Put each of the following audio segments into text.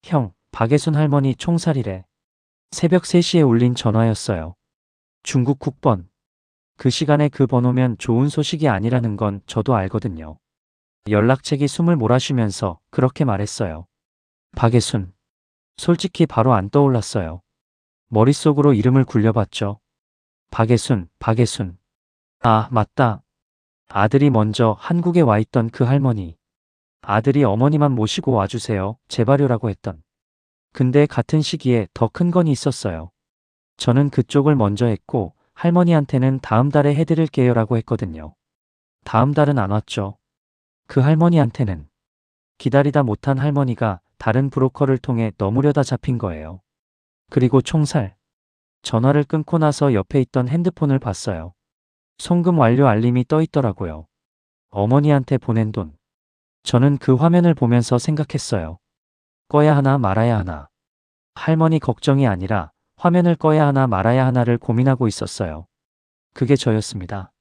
형, 박예순 할머니 총살이래. 새벽 3시에 울린 전화였어요. 중국 국번. 그 시간에 그 번호면 좋은 소식이 아니라는 건 저도 알거든요. 연락책이 숨을 몰아쉬면서 그렇게 말했어요. 박예순. 솔직히 바로 안 떠올랐어요. 머릿속으로 이름을 굴려봤죠. 박예순, 박예순. 아, 맞다. 아들이 먼저 한국에 와 있던 그 할머니. 아들이 어머니만 모시고 와주세요. 제발요라고 했던. 근데 같은 시기에 더 큰 건이 있었어요. 저는 그쪽을 먼저 했고 할머니한테는 다음 달에 해드릴게요라고 했거든요. 다음 달은 안 왔죠. 그 할머니한테는. 기다리다 못한 할머니가 다른 브로커를 통해 넘으려다 잡힌 거예요. 그리고 총살. 전화를 끊고 나서 옆에 있던 핸드폰을 봤어요. 송금 완료 알림이 떠 있더라고요. 어머니한테 보낸 돈. 저는 그 화면을 보면서 생각했어요. 꺼야 하나 말아야 하나. 할머니 걱정이 아니라 화면을 꺼야 하나 말아야 하나를 고민하고 있었어요. 그게 저였습니다.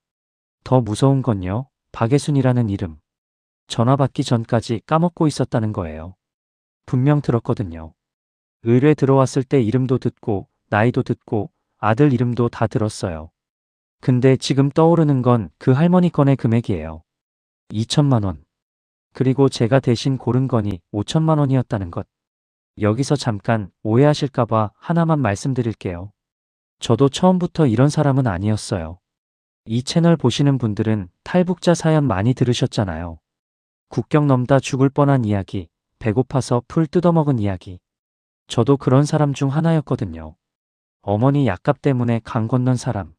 더 무서운 건요, 박예순이라는 이름. 전화 받기 전까지 까먹고 있었다는 거예요. 분명 들었거든요. 의뢰 들어왔을 때 이름도 듣고 나이도 듣고 아들 이름도 다 들었어요. 근데 지금 떠오르는 건 그 할머니 건의 금액이에요. 2천만 원. 그리고 제가 대신 고른 건이 5천만 원이었다는 것. 여기서 잠깐 오해하실까봐 하나만 말씀드릴게요. 저도 처음부터 이런 사람은 아니었어요. 이 채널 보시는 분들은 탈북자 사연 많이 들으셨잖아요. 국경 넘다 죽을 뻔한 이야기, 배고파서 풀 뜯어먹은 이야기. 저도 그런 사람 중 하나였거든요. 어머니 약값 때문에 강 건넌 사람.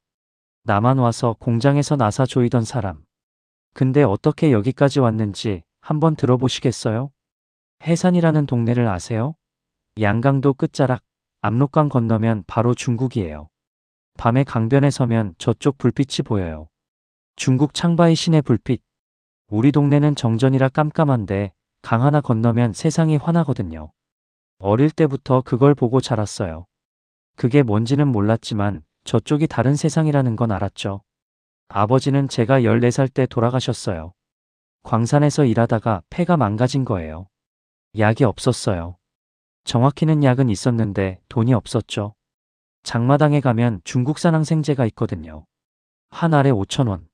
나만 와서 공장에서 나사 조이던 사람. 근데 어떻게 여기까지 왔는지 한번 들어보시겠어요? 해산이라는 동네를 아세요? 양강도 끝자락, 압록강 건너면 바로 중국이에요. 밤에 강변에 서면 저쪽 불빛이 보여요. 중국 창바이 시내 불빛. 우리 동네는 정전이라 깜깜한데 강 하나 건너면 세상이 환하거든요. 어릴 때부터 그걸 보고 자랐어요. 그게 뭔지는 몰랐지만 저쪽이 다른 세상이라는 건 알았죠. 아버지는 제가 14살 때 돌아가셨어요. 광산에서 일하다가 폐가 망가진 거예요. 약이 없었어요. 정확히는 약은 있었는데 돈이 없었죠. 장마당에 가면 중국산 항생제가 있거든요. 한 알에 5천 원.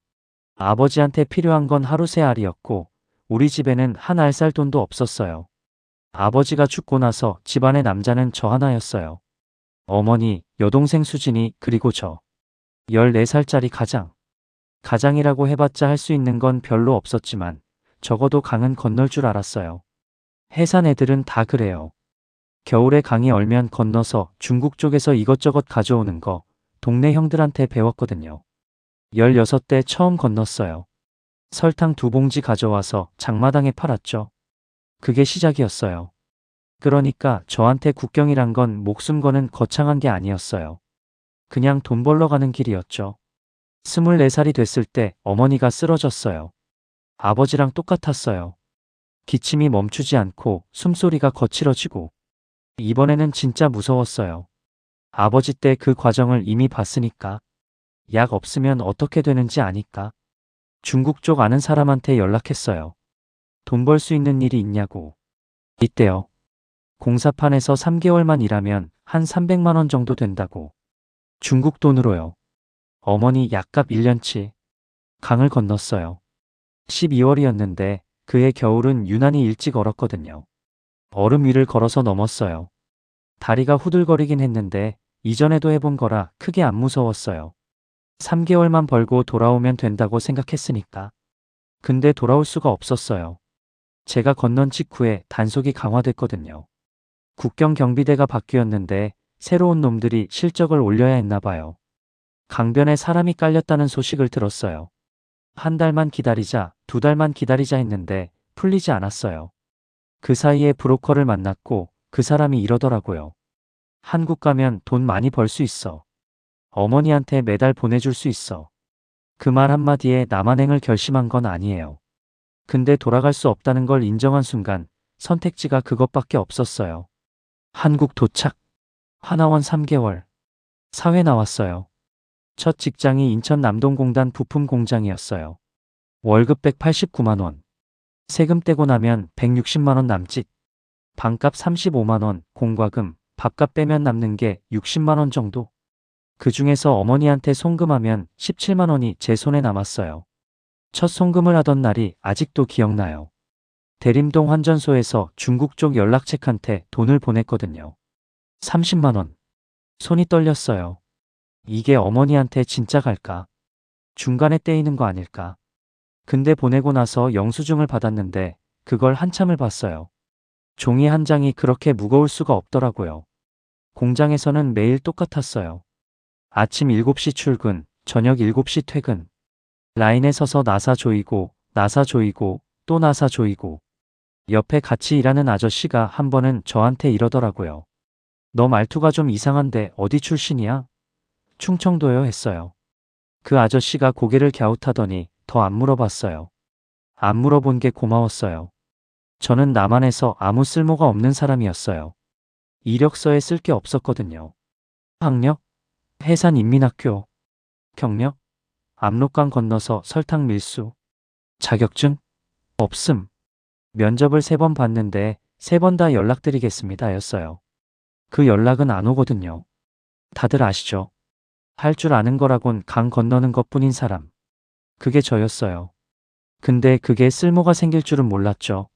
아버지한테 필요한 건 하루 세 알이었고 우리 집에는 한 알 살 돈도 없었어요. 아버지가 죽고 나서 집안의 남자는 저 하나였어요. 어머니, 여동생 수진이, 그리고 저. 14살짜리 가장. 가장이라고 해봤자 할 수 있는 건 별로 없었지만 적어도 강은 건널 줄 알았어요. 해산 애들은 다 그래요. 겨울에 강이 얼면 건너서 중국 쪽에서 이것저것 가져오는 거 동네 형들한테 배웠거든요. 16대 처음 건넜어요. 설탕 2봉지 가져와서 장마당에 팔았죠. 그게 시작이었어요. 그러니까 저한테 국경이란 건 목숨 거는 거창한 게 아니었어요. 그냥 돈 벌러 가는 길이었죠. 24살이 됐을 때 어머니가 쓰러졌어요. 아버지랑 똑같았어요. 기침이 멈추지 않고 숨소리가 거칠어지고 이번에는 진짜 무서웠어요. 아버지 때 그 과정을 이미 봤으니까. 약 없으면 어떻게 되는지 아니까. 중국 쪽 아는 사람한테 연락했어요. 돈 벌 수 있는 일이 있냐고. 이때요. 공사판에서 3개월만 일하면 한 300만 원 정도 된다고. 중국 돈으로요. 어머니 약값 1년치. 강을 건넜어요. 12월이었는데 그해 겨울은 유난히 일찍 얼었거든요. 얼음 위를 걸어서 넘었어요. 다리가 후들거리긴 했는데 이전에도 해본 거라 크게 안 무서웠어요. 3개월만 벌고 돌아오면 된다고 생각했으니까. 근데 돌아올 수가 없었어요. 제가 건넌 직후에 단속이 강화됐거든요. 국경 경비대가 바뀌었는데 새로운 놈들이 실적을 올려야 했나 봐요. 강변에 사람이 깔렸다는 소식을 들었어요. 한 달만 기다리자, 2달만 기다리자 했는데 풀리지 않았어요. 그 사이에 브로커를 만났고 그 사람이 이러더라고요. 한국 가면 돈 많이 벌 수 있어. 어머니한테 매달 보내줄 수 있어. 그 말 한마디에 남한행을 결심한 건 아니에요. 근데 돌아갈 수 없다는 걸 인정한 순간 선택지가 그것밖에 없었어요. 한국 도착. 하나원 3개월. 사회 나왔어요. 첫 직장이 인천 남동공단 부품 공장이었어요. 월급 189만 원. 세금 떼고 나면 160만 원 남짓. 방값 35만 원, 공과금, 밥값 빼면 남는 게 60만 원 정도? 그 중에서 어머니한테 송금하면 17만 원이 제 손에 남았어요. 첫 송금을 하던 날이 아직도 기억나요. 대림동 환전소에서 중국 쪽 연락책한테 돈을 보냈거든요. 30만 원. 손이 떨렸어요. 이게 어머니한테 진짜 갈까? 중간에 떼이는 거 아닐까? 근데 보내고 나서 영수증을 받았는데 그걸 한참을 봤어요. 종이 한 장이 그렇게 무거울 수가 없더라고요. 공장에서는 매일 똑같았어요. 아침 7시 출근, 저녁 7시 퇴근. 라인에 서서 나사 조이고, 나사 조이고, 또 나사 조이고. 옆에 같이 일하는 아저씨가 한 번은 저한테 이러더라고요. 너 말투가 좀 이상한데 어디 출신이야? 충청도요 했어요. 그 아저씨가 고개를 갸웃하더니 더 안 물어봤어요. 안 물어본 게 고마웠어요. 저는 남한에서 아무 쓸모가 없는 사람이었어요. 이력서에 쓸 게 없었거든요. 학력? 해산인민학교. 경력? 압록강 건너서 설탕 밀수. 자격증? 없음. 면접을 3번 봤는데 3번 다 연락드리겠습니다 였어요. 그 연락은 안 오거든요. 다들 아시죠? 할 줄 아는 거라곤 강 건너는 것뿐인 사람. 그게 저였어요. 근데 그게 쓸모가 생길 줄은 몰랐죠.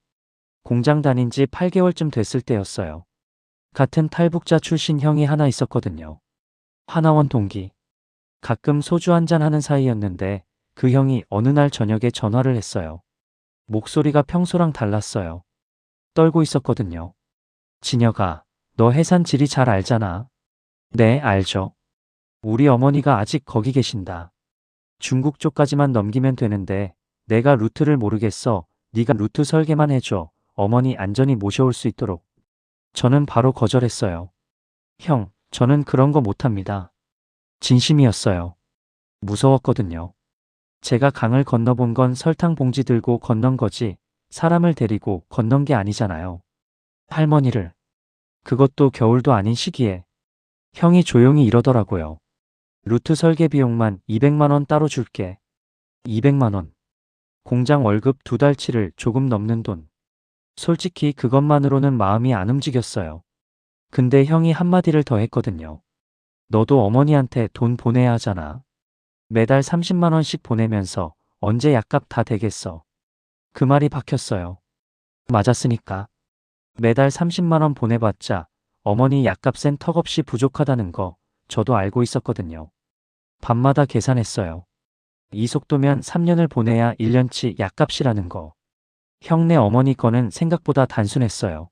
공장 다닌 지 8개월쯤 됐을 때였어요. 같은 탈북자 출신 형이 하나 있었거든요. 하나원 동기. 가끔 소주 한잔 하는 사이였는데 그 형이 어느 날 저녁에 전화를 했어요. 목소리가 평소랑 달랐어요. 떨고 있었거든요. 진혁아, 너 해산 지리 잘 알잖아. 네, 알죠. 우리 어머니가 아직 거기 계신다. 중국 쪽까지만 넘기면 되는데 내가 루트를 모르겠어. 네가 루트 설계만 해줘. 어머니 안전히 모셔올 수 있도록. 저는 바로 거절했어요. 형, 저는 그런 거 못합니다. 진심이었어요. 무서웠거든요. 제가 강을 건너본 건 설탕 봉지 들고 건넌 거지 사람을 데리고 건넌 게 아니잖아요. 할머니를. 그것도 겨울도 아닌 시기에. 형이 조용히 이러더라고요. 루트 설계 비용만 200만 원 따로 줄게. 200만 원. 공장 월급 2달치를 조금 넘는 돈. 솔직히 그것만으로는 마음이 안 움직였어요. 근데 형이 한마디를 더 했거든요. 너도 어머니한테 돈 보내야 하잖아. 매달 30만 원씩 보내면서 언제 약값 다 되겠어. 그 말이 박혔어요. 맞았으니까. 매달 30만 원 보내봤자 어머니 약값엔 턱없이 부족하다는 거 저도 알고 있었거든요. 밤마다 계산했어요. 이 속도면 3년을 보내야 1년치 약값이라는 거. 형네 어머니 거는 생각보다 단순했어요.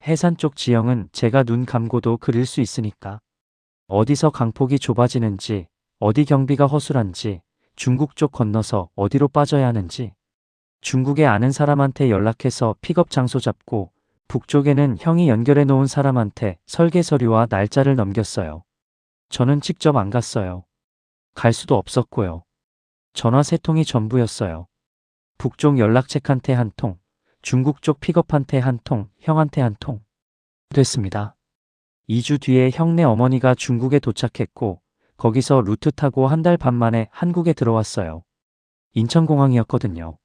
해산 쪽 지형은 제가 눈 감고도 그릴 수 있으니까. 어디서 강폭이 좁아지는지, 어디 경비가 허술한지, 중국 쪽 건너서 어디로 빠져야 하는지. 중국에 아는 사람한테 연락해서 픽업 장소 잡고 북쪽에는 형이 연결해 놓은 사람한테 설계 서류와 날짜를 넘겼어요. 저는 직접 안 갔어요. 갈 수도 없었고요. 전화 3통이 전부였어요. 북쪽 연락책한테 1통, 중국 쪽 픽업한테 1통, 형한테 1통. 됐습니다. 2주 뒤에 형네 어머니가 중국에 도착했고 거기서 루트 타고 1달 반 만에 한국에 들어왔어요. 인천공항이었거든요.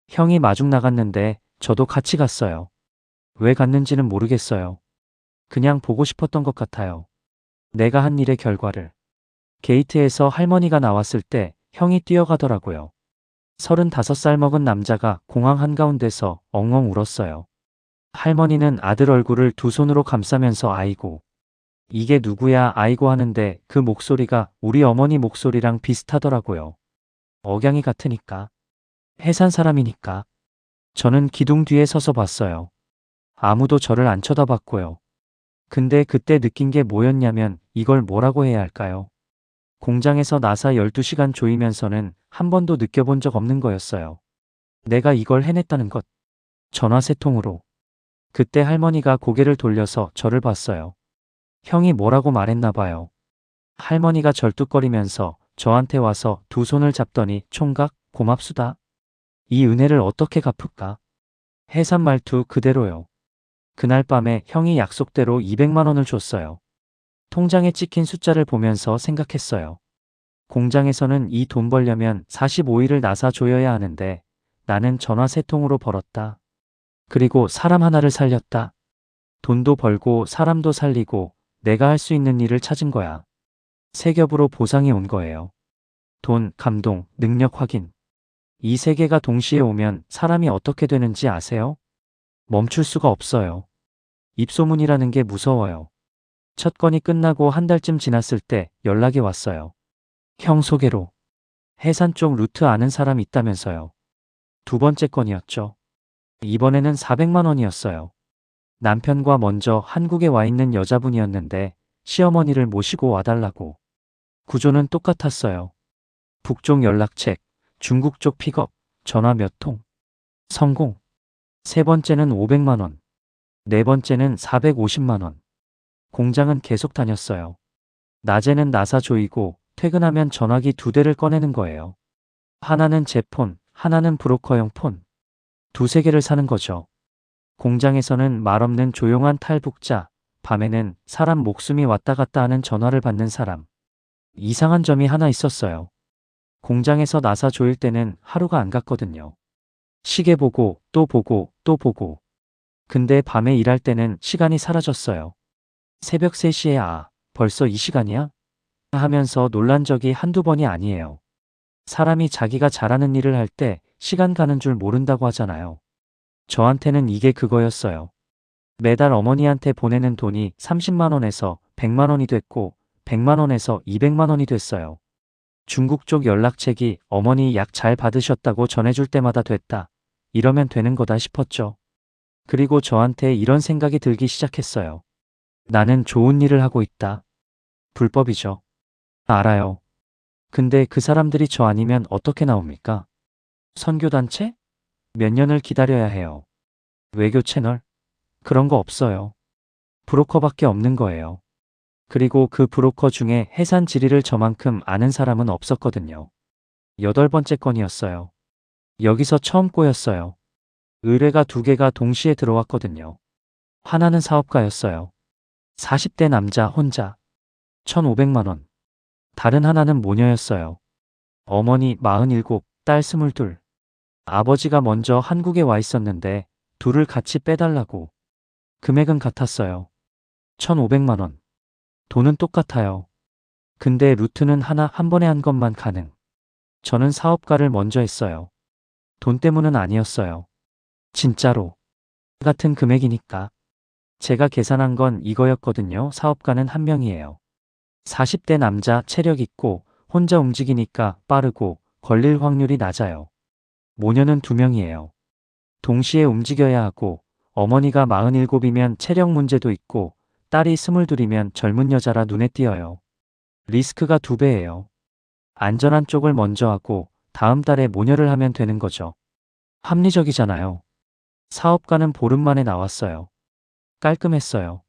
형이 마중 나갔는데 저도 같이 갔어요. 왜 갔는지는 모르겠어요. 그냥 보고 싶었던 것 같아요. 내가 한 일의 결과를. 게이트에서 할머니가 나왔을 때 형이 뛰어가더라고요. 35살 먹은 남자가 공항 한가운데서 엉엉 울었어요. 할머니는 아들 얼굴을 두 손으로 감싸면서 아이고. 이게 누구야 아이고 하는데 그 목소리가 우리 어머니 목소리랑 비슷하더라고요. 억양이 같으니까. 해산 사람이니까. 저는 기둥 뒤에 서서 봤어요. 아무도 저를 안 쳐다봤고요. 근데 그때 느낀 게 뭐였냐면 이걸 뭐라고 해야 할까요? 공장에서 나사 12시간 조이면서는 한 번도 느껴본 적 없는 거였어요. 내가 이걸 해냈다는 것. 전화 3통으로. 그때 할머니가 고개를 돌려서 저를 봤어요. 형이 뭐라고 말했나 봐요. 할머니가 절뚝거리면서 저한테 와서 두 손을 잡더니 총각 고맙수다. 이 은혜를 어떻게 갚을까? 해산 말투 그대로요. 그날 밤에 형이 약속대로 200만 원을 줬어요. 통장에 찍힌 숫자를 보면서 생각했어요. 공장에서는 이 돈 벌려면 45일을 나사 조여야 하는데 나는 전화 3통으로 벌었다. 그리고 사람 하나를 살렸다. 돈도 벌고 사람도 살리고 내가 할 수 있는 일을 찾은 거야. 세 겹으로 보상이 온 거예요. 돈, 감동, 능력 확인. 이 세 개가 동시에 오면 사람이 어떻게 되는지 아세요? 멈출 수가 없어요. 입소문이라는 게 무서워요. 첫 건이 끝나고 한 달쯤 지났을 때 연락이 왔어요. 형 소개로. 해산 쪽 루트 아는 사람 있다면서요. 두 번째 건이었죠. 이번에는 400만 원이었어요. 남편과 먼저 한국에 와 있는 여자분이었는데 시어머니를 모시고 와달라고. 구조는 똑같았어요. 북쪽 연락책, 중국 쪽 픽업, 전화 몇 통. 성공. 세 번째는 500만 원. 네 번째는 450만 원. 공장은 계속 다녔어요. 낮에는 나사 조이고 퇴근하면 전화기 두 대를 꺼내는 거예요. 하나는 제 폰, 하나는 브로커용 폰. 두세 개를 사는 거죠. 공장에서는 말없는 조용한 탈북자, 밤에는 사람 목숨이 왔다 갔다 하는 전화를 받는 사람. 이상한 점이 하나 있었어요. 공장에서 나사 조일 때는 하루가 안 갔거든요. 시계 보고 또 보고 또 보고. 근데 밤에 일할 때는 시간이 사라졌어요. 새벽 3시에 벌써 이 시간이야? 하면서 놀란 적이 한두 번이 아니에요. 사람이 자기가 잘하는 일을 할 때 시간 가는 줄 모른다고 하잖아요. 저한테는 이게 그거였어요. 매달 어머니한테 보내는 돈이 30만 원에서 100만 원이 됐고 100만 원에서 200만 원이 됐어요. 중국 쪽 연락책이 어머니 약 잘 받으셨다고 전해줄 때마다 됐다. 이러면 되는 거다 싶었죠. 그리고 저한테 이런 생각이 들기 시작했어요. 나는 좋은 일을 하고 있다. 불법이죠. 알아요. 근데 그 사람들이 저 아니면 어떻게 나옵니까? 선교단체? 몇 년을 기다려야 해요. 외교 채널? 그런 거 없어요. 브로커밖에 없는 거예요. 그리고 그 브로커 중에 해산 지리를 저만큼 아는 사람은 없었거든요. 8번째 건이었어요. 여기서 처음 꼬였어요. 의뢰가 2개가 동시에 들어왔거든요. 하나는 사업가였어요. 40대 남자 혼자. 1,500만 원. 다른 하나는 모녀였어요. 어머니 47, 딸 22. 아버지가 먼저 한국에 와 있었는데 둘을 같이 빼달라고. 금액은 같았어요. 1,500만 원. 돈은 똑같아요. 근데 루트는 하나 한 번에 한 것만 가능. 저는 사업가를 먼저 했어요. 돈 때문은 아니었어요. 진짜로. 같은 금액이니까. 제가 계산한 건 이거였거든요. 사업가는 한 명이에요. 40대 남자 체력 있고 혼자 움직이니까 빠르고 걸릴 확률이 낮아요. 모녀는 2명이에요. 동시에 움직여야 하고 어머니가 47이면 체력 문제도 있고 딸이 22이면 젊은 여자라 눈에 띄어요. 리스크가 2배예요. 안전한 쪽을 먼저 하고 다음 달에 모녀를 하면 되는 거죠. 합리적이잖아요. 사업가는 보름 만에 나왔어요. 깔끔했어요.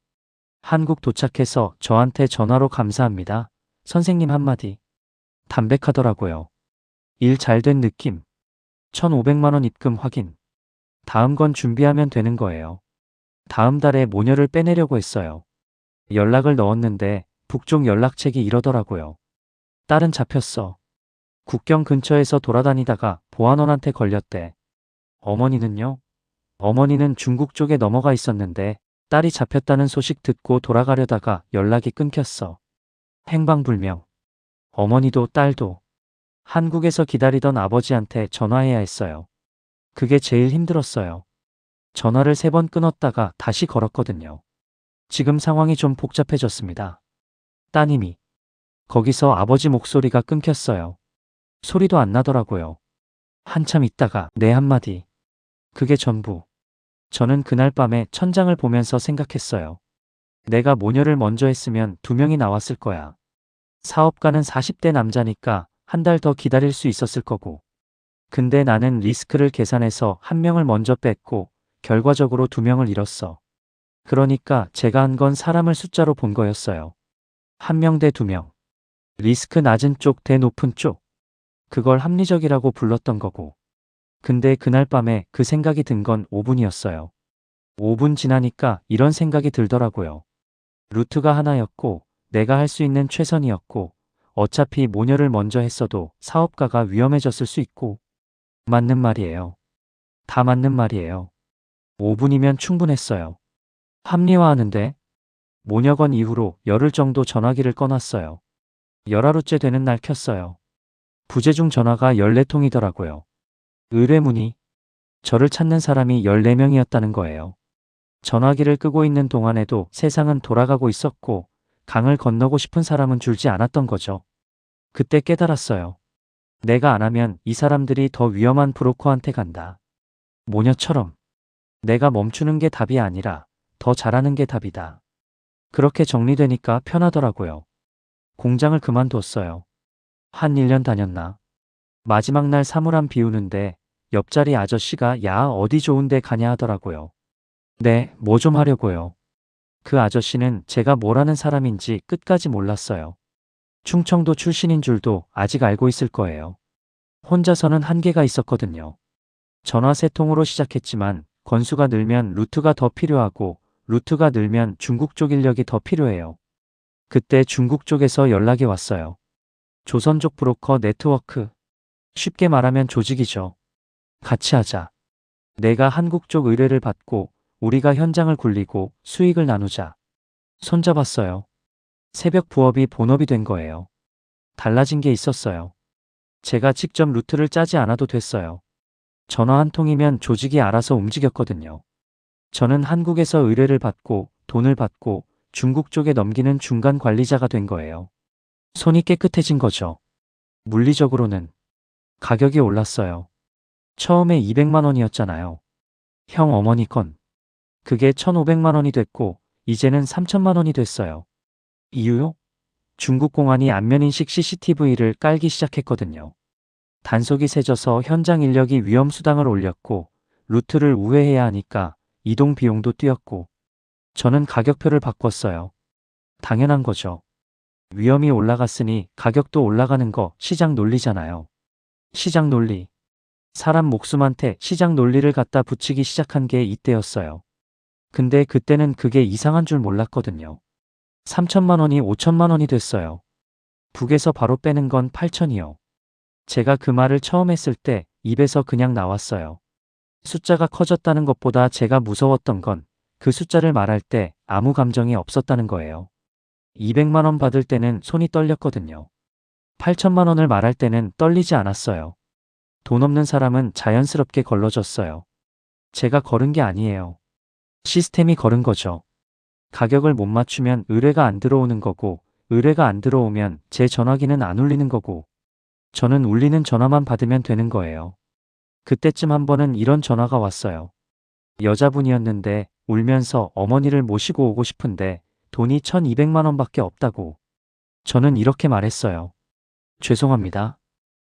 한국 도착해서 저한테 전화로 감사합니다. 선생님 한마디. 담백하더라고요. 일 잘 된 느낌. 1,500만 원 입금 확인. 다음 건 준비하면 되는 거예요. 다음 달에 모녀를 빼내려고 했어요. 연락을 넣었는데 북쪽 연락책이 이러더라고요. 딸은 잡혔어. 국경 근처에서 돌아다니다가 보안원한테 걸렸대. 어머니는요? 어머니는 중국 쪽에 넘어가 있었는데 딸이 잡혔다는 소식 듣고 돌아가려다가 연락이 끊겼어. 행방불명. 어머니도 딸도. 한국에서 기다리던 아버지한테 전화해야 했어요. 그게 제일 힘들었어요. 전화를 3번 끊었다가 다시 걸었거든요. 지금 상황이 좀 복잡해졌습니다. 따님이. 거기서 아버지 목소리가 끊겼어요. 소리도 안 나더라고요. 한참 있다가 네 한마디. 그게 전부. 저는 그날 밤에 천장을 보면서 생각했어요. 내가 모녀를 먼저 했으면 2명이 나왔을 거야. 사업가는 40대 남자니까 한 달 더 기다릴 수 있었을 거고. 근데 나는 리스크를 계산해서 1명을 먼저 뺐고 결과적으로 2명을 잃었어. 그러니까 제가 한 건 사람을 숫자로 본 거였어요. 1명 대 2명. 리스크 낮은 쪽 대 높은 쪽. 그걸 합리적이라고 불렀던 거고. 근데 그날 밤에 그 생각이 든 건 5분이었어요. 5분 지나니까 이런 생각이 들더라고요. 루트가 하나였고 내가 할 수 있는 최선이었고 어차피 모녀를 먼저 했어도 사업가가 위험해졌을 수 있고. 맞는 말이에요. 다 맞는 말이에요. 5분이면 충분했어요. 합리화하는데 모녀건 이후로 열흘 정도 전화기를 꺼놨어요. 열하루째 되는 날 켰어요. 부재중 전화가 14통이더라고요. 의뢰문의. 저를 찾는 사람이 14명이었다는 거예요. 전화기를 끄고 있는 동안에도 세상은 돌아가고 있었고 강을 건너고 싶은 사람은 줄지 않았던 거죠. 그때 깨달았어요. 내가 안 하면 이 사람들이 더 위험한 브로커한테 간다. 모녀처럼 내가 멈추는 게 답이 아니라 더 잘하는 게 답이다. 그렇게 정리되니까 편하더라고요. 공장을 그만뒀어요. 한 1년 다녔나? 마지막 날 사물함 비우는데 옆자리 아저씨가 야 어디 좋은데 가냐 하더라고요. 네, 뭐 좀 하려고요. 그 아저씨는 제가 뭘 하는 사람인지 끝까지 몰랐어요. 충청도 출신인 줄도 아직 알고 있을 거예요. 혼자서는 한계가 있었거든요. 전화 세 통으로 시작했지만 건수가 늘면 루트가 더 필요하고 루트가 늘면 중국 쪽 인력이 더 필요해요. 그때 중국 쪽에서 연락이 왔어요. 조선족 브로커 네트워크. 쉽게 말하면 조직이죠. 같이 하자. 내가 한국 쪽 의뢰를 받고 우리가 현장을 굴리고 수익을 나누자. 손잡았어요. 새벽 부업이 본업이 된 거예요. 달라진 게 있었어요. 제가 직접 루트를 짜지 않아도 됐어요. 전화 한 통이면 조직이 알아서 움직였거든요. 저는 한국에서 의뢰를 받고 돈을 받고 중국 쪽에 넘기는 중간 관리자가 된 거예요. 손이 깨끗해진 거죠. 물리적으로는 가격이 올랐어요. 처음에 200만 원이었잖아요. 형 어머니 건. 그게 1,500만 원이 됐고 이제는 3천만 원이 됐어요. 이유요? 중국 공안이 안면인식 CCTV를 깔기 시작했거든요. 단속이 세져서 현장 인력이 위험 수당을 올렸고 루트를 우회해야 하니까 이동 비용도 뛰었고 저는 가격표를 바꿨어요. 당연한 거죠. 위험이 올라갔으니 가격도 올라가는 거 시장 논리잖아요. 시장 논리. 사람 목숨한테 시장 논리를 갖다 붙이기 시작한 게 이때였어요. 근데 그때는 그게 이상한 줄 몰랐거든요. 3천만 원이 5천만 원이 됐어요. 북에서 바로 빼는 건 8천이요. 제가 그 말을 처음 했을 때 입에서 그냥 나왔어요. 숫자가 커졌다는 것보다 제가 무서웠던 건 그 숫자를 말할 때 아무 감정이 없었다는 거예요. 200만 원 받을 때는 손이 떨렸거든요. 8천만 원을 말할 때는 떨리지 않았어요. 돈 없는 사람은 자연스럽게 걸러졌어요. 제가 걸은 게 아니에요. 시스템이 걸은 거죠. 가격을 못 맞추면 의뢰가 안 들어오는 거고 의뢰가 안 들어오면 제 전화기는 안 울리는 거고 저는 울리는 전화만 받으면 되는 거예요. 그때쯤 한 번은 이런 전화가 왔어요. 여자분이었는데 울면서 어머니를 모시고 오고 싶은데 돈이 1,200만 원밖에 없다고. 저는 이렇게 말했어요. 죄송합니다.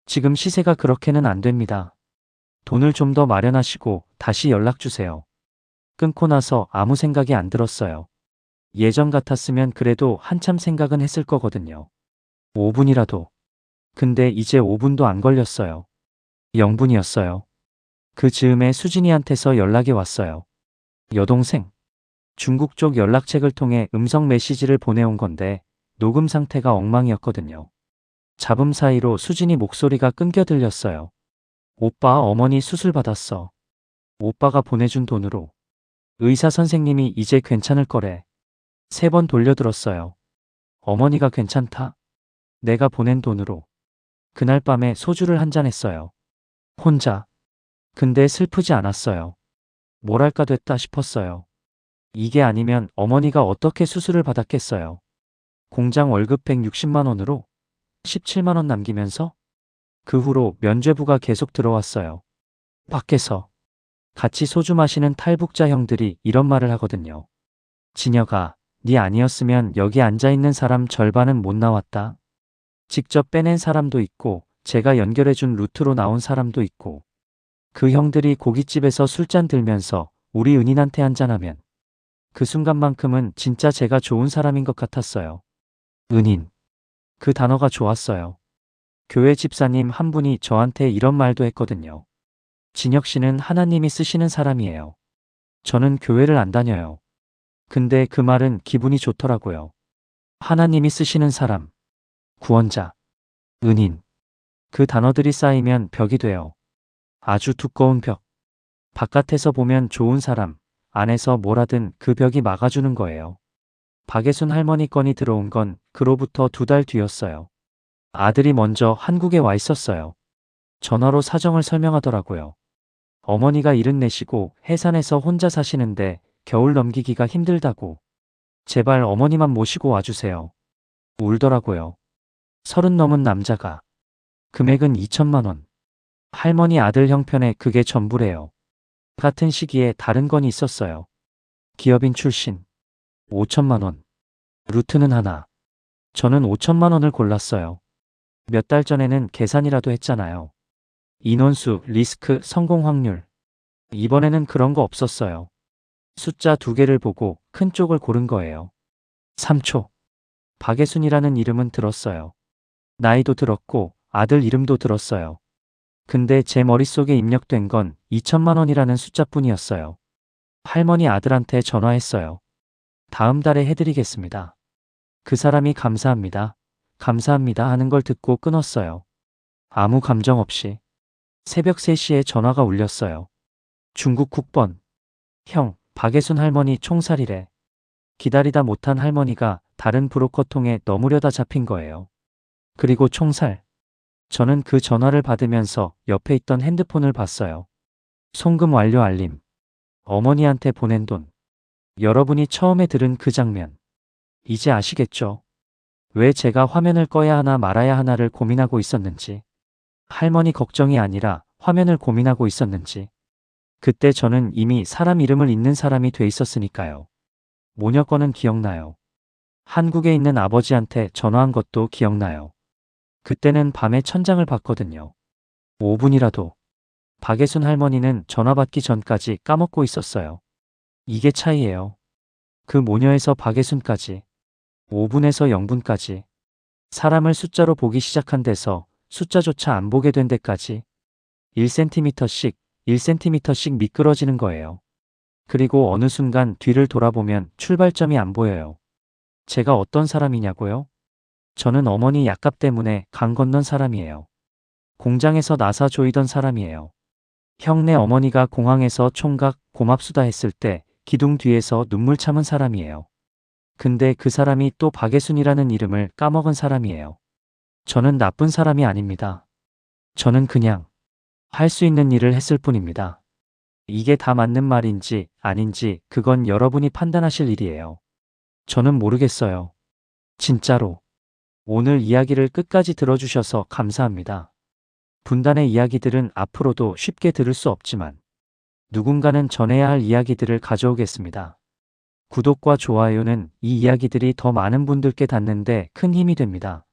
지금 시세가 그렇게는 안 됩니다. 돈을 좀 더 마련하시고 다시 연락 주세요. 끊고 나서 아무 생각이 안 들었어요. 예전 같았으면 그래도 한참 생각은 했을 거거든요. 5분이라도. 근데 이제 5분도 안 걸렸어요. 0분이었어요. 그 즈음에 수진이한테서 연락이 왔어요. 여동생. 중국 쪽 연락책을 통해 음성 메시지를 보내온 건데 녹음 상태가 엉망이었거든요. 잡음 사이로 수진이 목소리가 끊겨 들렸어요. 오빠 어머니 수술 받았어. 오빠가 보내준 돈으로. 의사 선생님이 이제 괜찮을 거래. 3번 돌려들었어요. 어머니가 괜찮다? 내가 보낸 돈으로. 그날 밤에 소주를 한잔 했어요. 혼자. 근데 슬프지 않았어요. 뭐랄까 됐다 싶었어요. 이게 아니면 어머니가 어떻게 수술을 받았겠어요. 공장 월급 160만 원으로 17만 원 남기면서 그 후로 면죄부가 계속 들어왔어요. 밖에서 같이 소주 마시는 탈북자 형들이 이런 말을 하거든요. 진혁아, 네 아니었으면 여기 앉아있는 사람 절반은 못 나왔다. 직접 빼낸 사람도 있고 제가 연결해준 루트로 나온 사람도 있고 그 형들이 고깃집에서 술잔 들면서 우리 은인한테 한잔하면 그 순간만큼은 진짜 제가 좋은 사람인 것 같았어요. 은인. 그 단어가 좋았어요. 교회 집사님 한 분이 저한테 이런 말도 했거든요. 진혁 씨는 하나님이 쓰시는 사람이에요. 저는 교회를 안 다녀요. 근데 그 말은 기분이 좋더라고요. 하나님이 쓰시는 사람. 구원자. 은인. 그 단어들이 쌓이면 벽이 돼요. 아주 두꺼운 벽. 바깥에서 보면 좋은 사람, 안에서 뭘 하든 그 벽이 막아주는 거예요. 박예순 할머니 건이 들어온 건 그로부터 2달 뒤였어요. 아들이 먼저 한국에 와 있었어요. 전화로 사정을 설명하더라고요. 어머니가 74시고 해산에서 혼자 사시는데 겨울 넘기기가 힘들다고. 제발 어머니만 모시고 와주세요. 울더라고요. 30 넘은 남자가. 금액은 2천만 원. 할머니 아들 형편에 그게 전부래요. 같은 시기에 다른 건이 있었어요. 기업인 출신. 5천만 원. 루트는 하나. 저는 5천만 원을 골랐어요. 몇 달 전에는 계산이라도 했잖아요. 인원수, 리스크, 성공 확률. 이번에는 그런 거 없었어요. 숫자 2개를 보고 큰 쪽을 고른 거예요. 3초. 박예순이라는 이름은 들었어요. 나이도 들었고 아들 이름도 들었어요. 근데 제 머릿속에 입력된 건 2천만 원이라는 숫자뿐이었어요. 할머니 아들한테 전화했어요. 다음 달에 해드리겠습니다. 그 사람이 감사합니다. 감사합니다 하는 걸 듣고 끊었어요. 아무 감정 없이. 새벽 3시에 전화가 울렸어요. 중국 국번. 형, 박예순 할머니 총살이래. 기다리다 못한 할머니가 다른 브로커 통해 넘으려다 잡힌 거예요. 그리고 총살. 저는 그 전화를 받으면서 옆에 있던 핸드폰을 봤어요. 송금 완료 알림. 어머니한테 보낸 돈. 여러분이 처음에 들은 그 장면. 이제 아시겠죠? 왜 제가 화면을 꺼야 하나 말아야 하나를 고민하고 있었는지. 할머니 걱정이 아니라 화면을 고민하고 있었는지. 그때 저는 이미 사람 이름을 잇는 사람이 돼 있었으니까요. 모녀 건은 기억나요. 한국에 있는 아버지한테 전화한 것도 기억나요. 그때는 밤에 천장을 봤거든요. 5분이라도. 박예순 할머니는 전화 받기 전까지 까먹고 있었어요. 이게 차이예요. 그 모녀에서 박예순까지. 5분에서 0분까지. 사람을 숫자로 보기 시작한 데서 숫자조차 안 보게 된 데까지. 1cm씩 1cm씩 미끄러지는 거예요. 그리고 어느 순간 뒤를 돌아보면 출발점이 안 보여요. 제가 어떤 사람이냐고요? 저는 어머니 약값 때문에 강 건넌 사람이에요. 공장에서 나사 조이던 사람이에요. 형네 어머니가 공항에서 총각 고맙수다 했을 때 기둥 뒤에서 눈물 참은 사람이에요. 근데 그 사람이 또 박예순이라는 이름을 까먹은 사람이에요. 저는 나쁜 사람이 아닙니다. 저는 그냥 할 수 있는 일을 했을 뿐입니다. 이게 다 맞는 말인지 아닌지 그건 여러분이 판단하실 일이에요. 저는 모르겠어요. 진짜로. 오늘 이야기를 끝까지 들어주셔서 감사합니다. 분단의 이야기들은 앞으로도 쉽게 들을 수 없지만 누군가는 전해야 할 이야기들을 가져오겠습니다. 구독과 좋아요는 이 이야기들이 더 많은 분들께 닿는데 큰 힘이 됩니다.